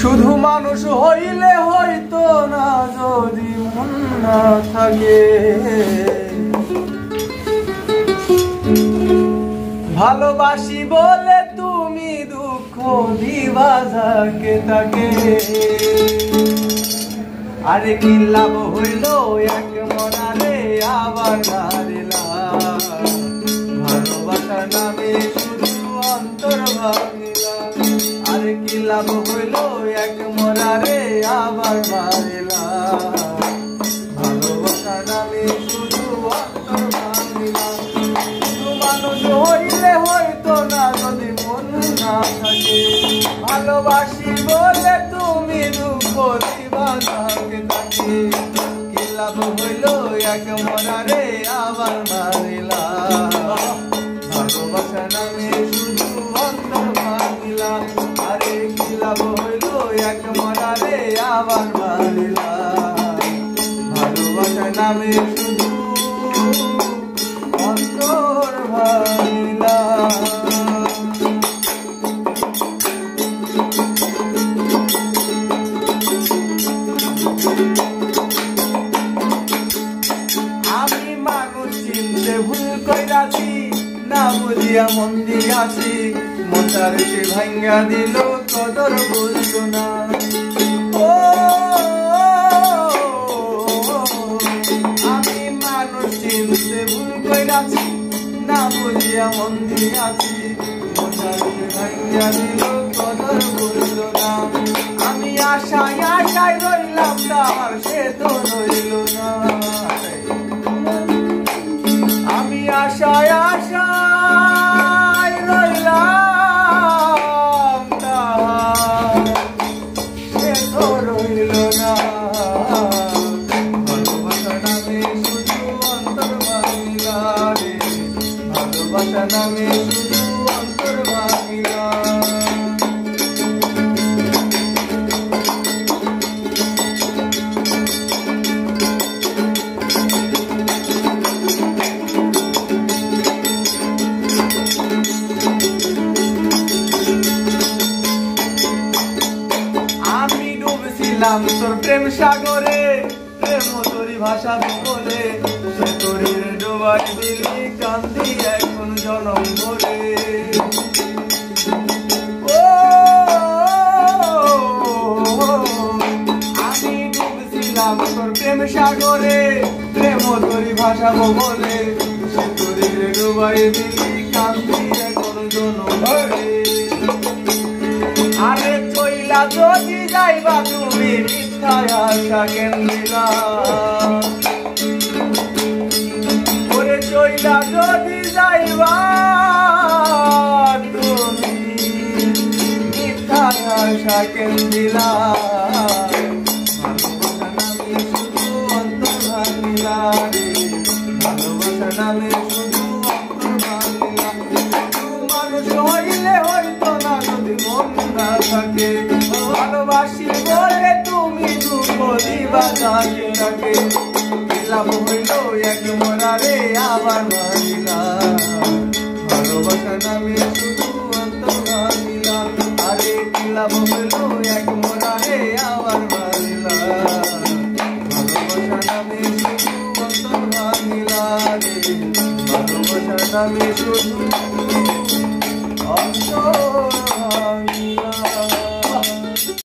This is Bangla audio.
শুধু মানুষ হইলে হয়তো না যদি মন না থাকে, ভালোবাসি বলে তুমি দুঃখ দিবা যাকে তাকে। আরে কি লাভ হইল এক মরারে আবার নারিলা, ভালোবাসার নামে শুধু অন্তর ভাঙিলা। আরে কি লাভ হইল এক মরারে আবার মারিলা, ভালোবাসার নামে শুধু অন্তর ভাঙিলা। শুধু মানুষ হইলে হয়তো না যদি মন না থাকে, ভালোবাসি বলে তুমি দুঃখ দিবা যাকে তাকে। কি লাভ হইল এক মরারে আবার মারিলা, ভালোবাসার নামে শুধু অন্তর ভাঙিলা। আরে কি লাভ হইল এক মরারে আবার মারিলা, ভালোবাসার নামে শুধু অন্তর ভাঙিলা। আমি মানুষ চিনতে ভুল কইরাছি, না বুঝিয়া মন দিয়াছি, মনটার সে ভাঙ্গা দিল কদর বুঝলো না। ও আমি মানুষ চিনতে ভুল কইরাছি, না বুঝিয়া মন দিয়াছি, মনটার সে ভাঙ্গা দিল কদর বুঝলো না। আমি আশায় আশায় রইলাম তার সে তো রইল না, আমি আশায় আশায় রইলাম তার সে তো রইল না। ভালোবাসার নামে শুধু অন্তর ভাঙিলা রে, ভালোবাসার নামে শুধু অন্তর ভাঙিলা। তোর প্রেম সাগরে, প্রেম তোরি ভাষা বলে, সে তোরে ডোবাই দিলি কান্দি এখন জনম ভরে। ও আমি ডুবছিলাম তোর প্রেম সাগরে, প্রেম তোরি ভাষা বলে, সে তোরে ডোবাই দিলি কান্দি এখন জনম ভরে। আরে চইলা যদি যাইবা তুমি মিথ্যায় আশা কেন দিলা, ওরে চইলা যদি যাইবা তুমি মিথ্যায় আশা কেন দিলা, ভালোবাসা নামে শুধু অন্তর ভাঙিলা রে, ভালোবাসা নামে শুধু অন্তর ভাঙিলা। মানুষ হইলে হয়তো না যদি মন না থাকে, ভালোবাসি বলে তুমি দুঃখ দিবা যাকে তাকে। কি লাভ হইল এক মরারে আবার মারিলা, ভালোবাসার নামে শুধু অন্তর ভাঙিলা। আরে কি লাভ হইল এক মরারে আবার মারিলা, ভালোবাসার নামে শুধু অন্তর ভাঙিলা রে, ভালোবাসার নামে